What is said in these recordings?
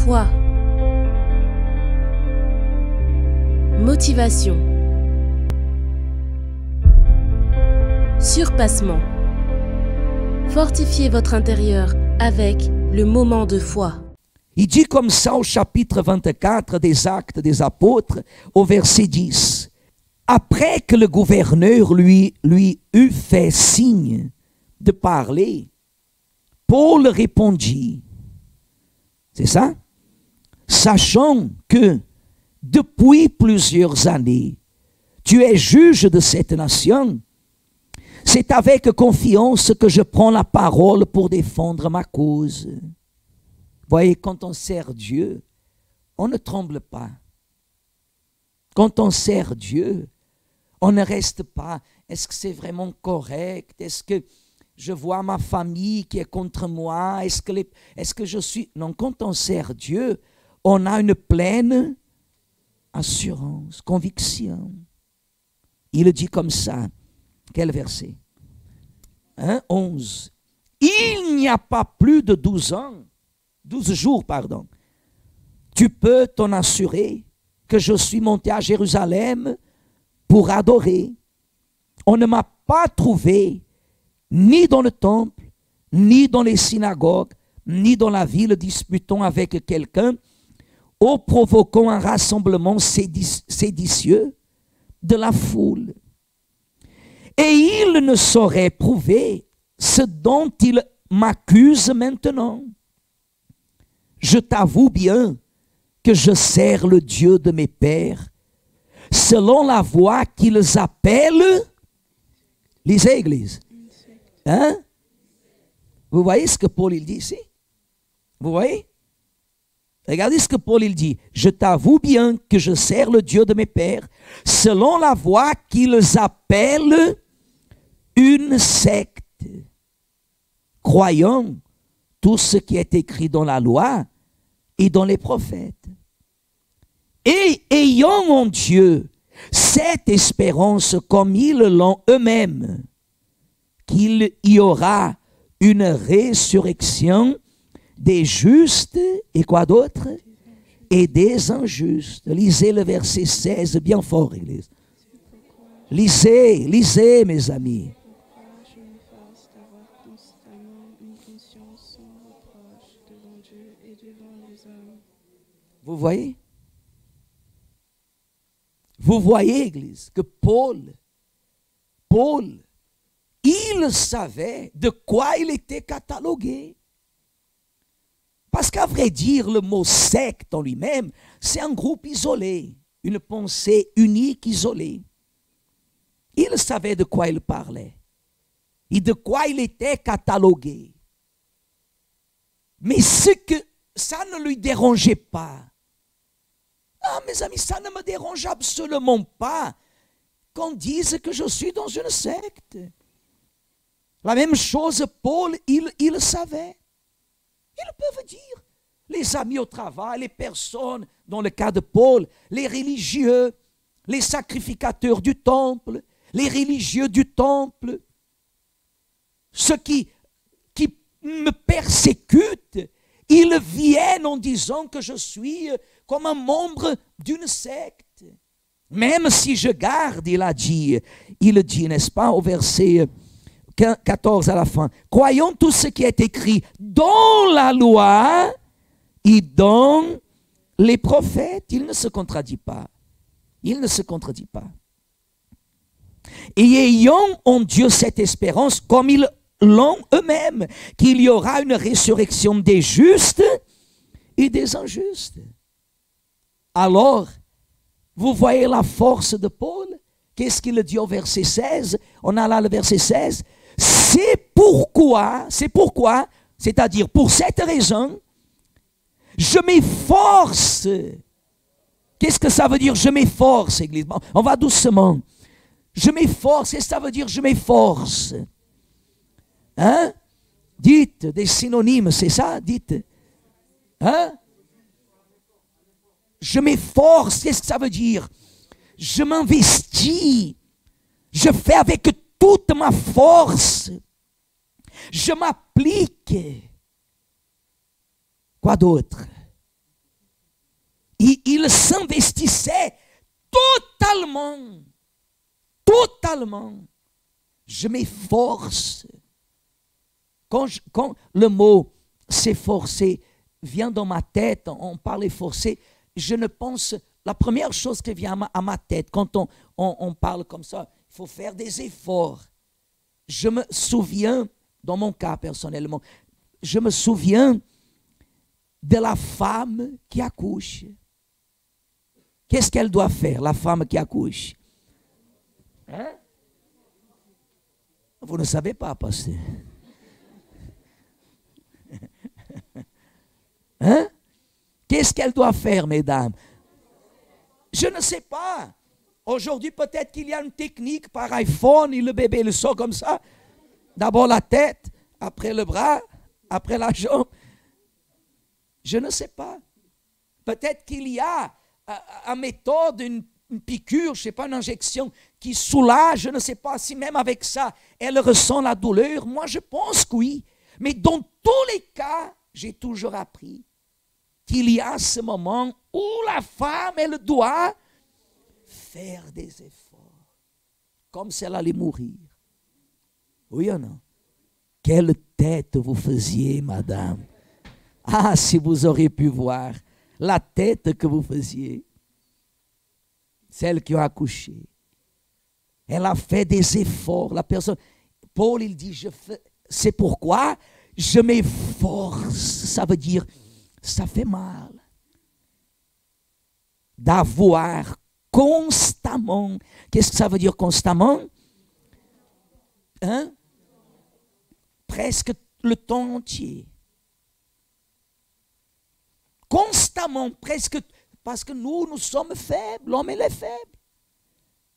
Foi. Motivation. Surpassement. Fortifiez votre intérieur avec le moment de foi. Il dit comme ça au chapitre 24 des Actes des Apôtres, au verset 10. Après que le gouverneur lui eut fait signe de parler, Paul répondit, c'est ça? Sachant que depuis plusieurs années, tu es juge de cette nation, c'est avec confiance que je prends la parole pour défendre ma cause. Voyez, quand on sert Dieu, on ne tremble pas. Quand on sert Dieu, on ne reste pas. Est-ce que c'est vraiment correct? Est-ce que je vois ma famille qui est contre moi? Est-ce que je suis... Non, quand on sert Dieu, on a une pleine assurance, conviction. Il dit comme ça. Quel verset? 11. Il n'y a pas plus de 12 jours, tu peux t'en assurer que je suis monté à Jérusalem pour adorer. On ne m'a pas trouvé ni dans le temple, ni dans les synagogues, ni dans la ville disputant avec quelqu'un, ou provoquant un rassemblement séditieux de la foule. Et il ne saurait prouver ce dont il m'accuse maintenant. Je t'avoue bien que je sers le Dieu de mes pères, selon la voie qu'ils appellent, lisez Église. Hein? Vous voyez ce que Paul il dit ici? Vous voyez? Regardez ce que Paul il dit. Je t'avoue bien que je sers le Dieu de mes pères, selon la voie qu'ils appellent une secte, croyant tout ce qui est écrit dans la loi et dans les prophètes. Et ayant en Dieu cette espérance comme ils l'ont eux-mêmes, qu'il y aura une résurrection des justes et quoi d'autre? Et des injustes. Lisez le verset 16 bien fort, Église. Lisez mes amis. Vous voyez? Vous voyez, Église, que Paul, il savait de quoi il était catalogué. Parce qu'à vrai dire, le mot secte en lui-même, c'est un groupe isolé, une pensée unique, isolée. Il savait de quoi il parlait et de quoi il était catalogué. Mais ce que ça ne lui dérangeait pas. Ah, mes amis, ça ne me dérange absolument pas qu'on dise que je suis dans une secte. La même chose, Paul, il savait. Ils peuvent dire, les amis au travail, les personnes, dans le cas de Paul, les religieux, les sacrificateurs du temple, les religieux du temple, ceux qui me persécutent, ils viennent en disant que je suis comme un membre d'une secte. Même si je garde, il dit, n'est-ce pas, au verset 14 à la fin, croyons tout ce qui est écrit dans la loi et dans les prophètes. Il ne se contredit pas. Il ne se contredit pas. Et ayant en Dieu cette espérance, comme ils l'ont eux-mêmes, qu'il y aura une résurrection des justes et des injustes. Alors, vous voyez la force de Paul? Qu'est-ce qu'il dit au verset 16? On a là le verset 16. C'est pourquoi, c'est-à-dire pour cette raison, je m'efforce. Qu'est-ce que ça veut dire, je m'efforce, Église? On va doucement. Je m'efforce, qu'est-ce que ça veut dire, je m'efforce? Hein? Dites des synonymes, c'est ça? Dites. Hein? Je m'efforce, qu'est-ce que ça veut dire? Je m'investis. Je fais avec toute ma force. Je m'applique. Quoi d'autre? il s'investissait totalement. Totalement. Je m'efforce. Quand le mot s'efforcer vient dans ma tête, on parle efforcer, je ne pense, la première chose qui vient à ma tête, quand on parle comme ça, il faut faire des efforts. Je me souviens, dans mon cas personnellement, je me souviens de la femme qui accouche. Qu'est-ce qu'elle doit faire, la femme qui accouche? Hein? Vous ne savez pas, pasteur. Hein? Qu'est-ce qu'elle doit faire, mesdames? Je ne sais pas. Aujourd'hui, peut-être qu'il y a une technique par iPhone et le bébé le sort comme ça. D'abord la tête, après le bras, après la jambe. Je ne sais pas. Peut-être qu'il y a une méthode, une piqûre, je ne sais pas, une injection qui soulage. Je ne sais pas si même avec ça, elle ressent la douleur. Moi, je pense que oui. Mais dans tous les cas, j'ai toujours appris qu'il y a ce moment où la femme, elle doit faire des efforts, comme si elle allait mourir. Oui ou non? Quelle tête vous faisiez, madame? Ah, si vous auriez pu voir la tête que vous faisiez, celle qui a accouché. Elle a fait des efforts. La personne, Paul, il dit, c'est pourquoi je m'efforce. Ça veut dire, ça fait mal d'avoir constamment. Qu'est-ce que ça veut dire constamment? Hein? Presque le temps entier. Constamment, presque, parce que nous sommes faibles, l'homme il est faible.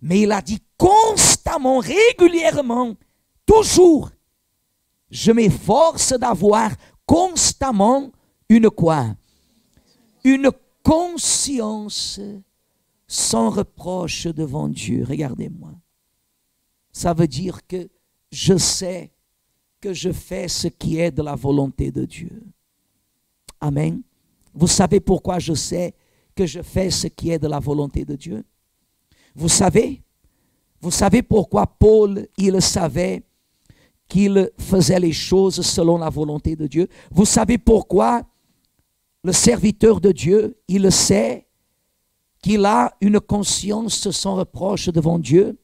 Mais il a dit constamment, régulièrement, toujours. Je m'efforce d'avoir constamment une quoi? Une conscience sans reproche devant Dieu. Regardez-moi. Ça veut dire que je sais que je fais ce qui est de la volonté de Dieu. Amen. Vous savez pourquoi je sais que je fais ce qui est de la volonté de Dieu? Vous savez pourquoi Paul, il savait qu'il faisait les choses selon la volonté de Dieu? Vous savez pourquoi le serviteur de Dieu, il sait qu'il a une conscience sans reproche devant Dieu?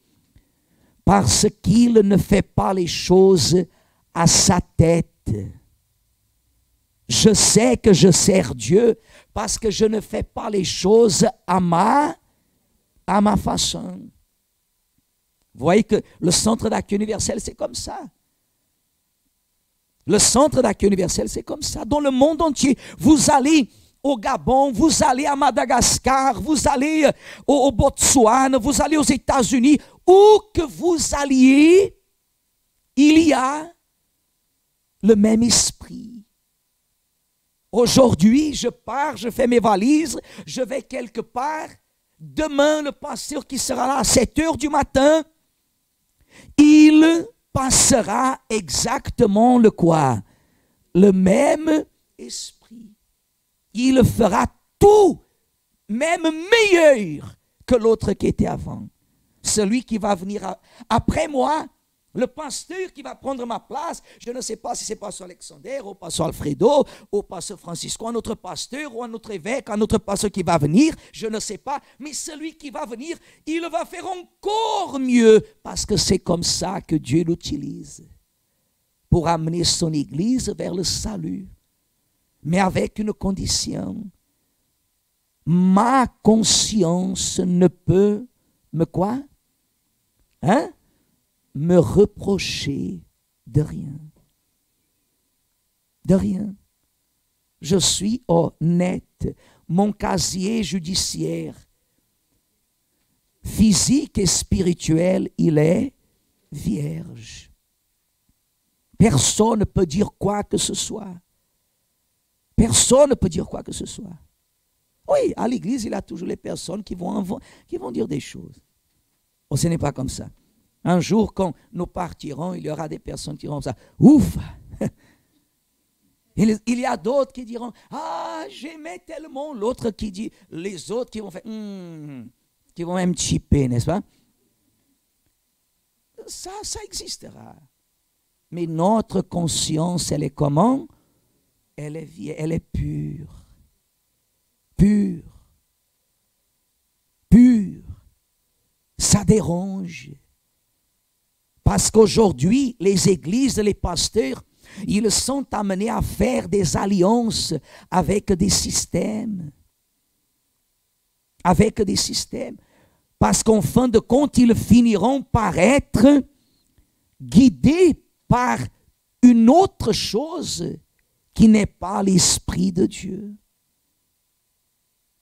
Parce qu'il ne fait pas les choses à sa tête. Je sais que je sers Dieu parce que je ne fais pas les choses à ma façon. Vous voyez que le centre d'accueil universel, c'est comme ça. Le centre d'accueil universel, c'est comme ça. Dans le monde entier, vous allez au Gabon, vous allez à Madagascar, vous allez au Botswana, vous allez aux États-Unis, où que vous alliez, il y a le même esprit. Aujourd'hui, je pars, je fais mes valises, je vais quelque part. Demain, le pasteur qui sera là à 7 heures du matin, il passera exactement le quoi? Le même esprit. Il fera tout, même meilleur que l'autre qui était avant. Celui qui va venir après moi, le pasteur qui va prendre ma place, je ne sais pas si c'est pasteur Alexander, ou pasteur Alfredo, ou pasteur Francisco, un autre pasteur, ou un autre évêque, un autre pasteur qui va venir, je ne sais pas, mais celui qui va venir, il va faire encore mieux, parce que c'est comme ça que Dieu l'utilise, pour amener son Église vers le salut, mais avec une condition. Ma conscience ne peut me quoi? Hein? Me reprocher de rien. De rien. Je suis honnête. Mon casier judiciaire, physique et spirituel, il est vierge. Personne ne peut dire quoi que ce soit. Personne ne peut dire quoi que ce soit. Oui, à l'église, il y a toujours les personnes qui vont dire des choses. Oh, ce n'est pas comme ça. Un jour, quand nous partirons, il y aura des personnes qui diront ça. Ouf! Il y a d'autres qui diront, ah, j'aimais tellement. L'autre qui dit, les autres qui vont faire, qui vont même chipper, n'est-ce pas? Ça existera. Mais notre conscience, elle est comment? Elle est pure. Pure. Pure. Ça dérange. Parce qu'aujourd'hui, les églises, les pasteurs, ils sont amenés à faire des alliances avec des systèmes. Avec des systèmes. Parce qu'en fin de compte, ils finiront par être guidés par une autre chose qui n'est pas l'Esprit de Dieu.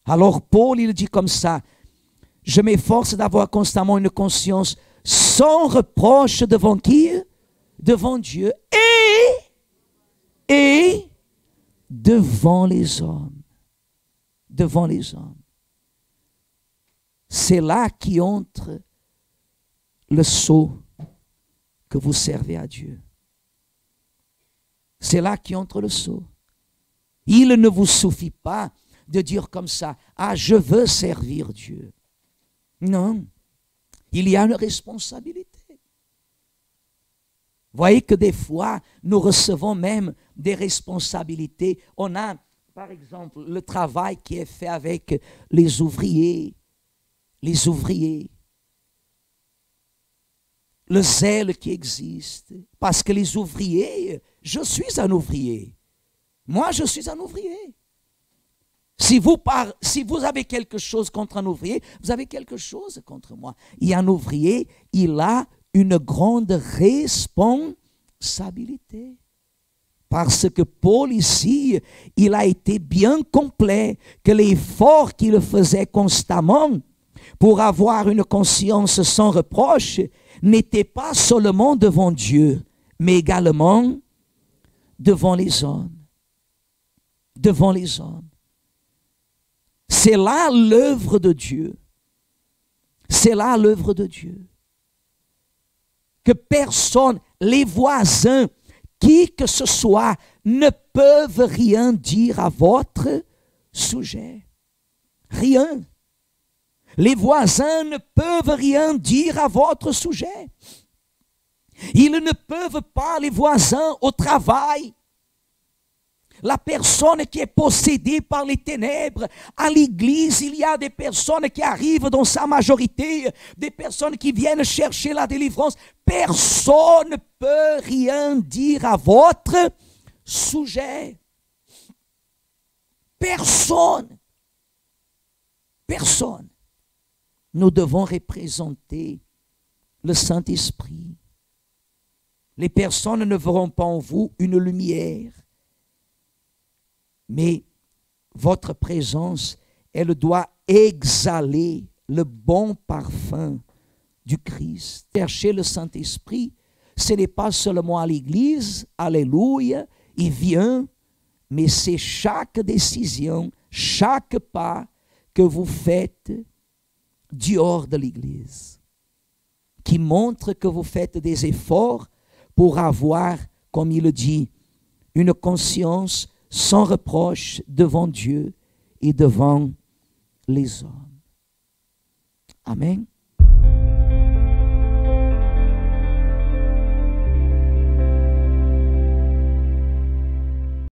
Alors Paul, il dit comme ça, je m'efforce d'avoir constamment une conscience sans reproche devant qui? Devant Dieu et devant les hommes. Devant les hommes. C'est là qu'entre le sceau que vous servez à Dieu. C'est là qu'entre le sceau. Il ne vous suffit pas de dire comme ça, ah, je veux servir Dieu. Non, il y a une responsabilité. Voyez que des fois, nous recevons même des responsabilités. On a, par exemple, le travail qui est fait avec les ouvriers. Les ouvriers. Le zèle qui existe. Parce que les ouvriers, je suis un ouvrier. Moi, je suis un ouvrier. Si vous avez quelque chose contre un ouvrier, vous avez quelque chose contre moi. Et un ouvrier, il a une grande responsabilité. Parce que Paul ici, il a été bien complet, que l'effort qu'il faisait constamment pour avoir une conscience sans reproche n'était pas seulement devant Dieu, mais également devant les hommes. Devant les hommes. C'est là l'œuvre de Dieu. C'est là l'œuvre de Dieu. Que personne, les voisins, qui que ce soit, ne peuvent rien dire à votre sujet. Rien. Les voisins ne peuvent rien dire à votre sujet. Ils ne peuvent pas, les voisins, au travail. La personne qui est possédée par les ténèbres, à l'église, il y a des personnes qui arrivent dans sa majorité, des personnes qui viennent chercher la délivrance. Personne ne peut rien dire à votre sujet. Personne. Personne. Nous devons représenter le Saint-Esprit. Les personnes ne verront pas en vous une lumière. Mais votre présence, elle doit exhaler le bon parfum du Christ. Chercher le Saint-Esprit, ce n'est pas seulement à l'église, alléluia, il vient, mais c'est chaque décision, chaque pas que vous faites dehors de l'église, qui montre que vous faites des efforts pour avoir, comme il le dit, une conscience sans reproche devant Dieu et devant les hommes. Amen.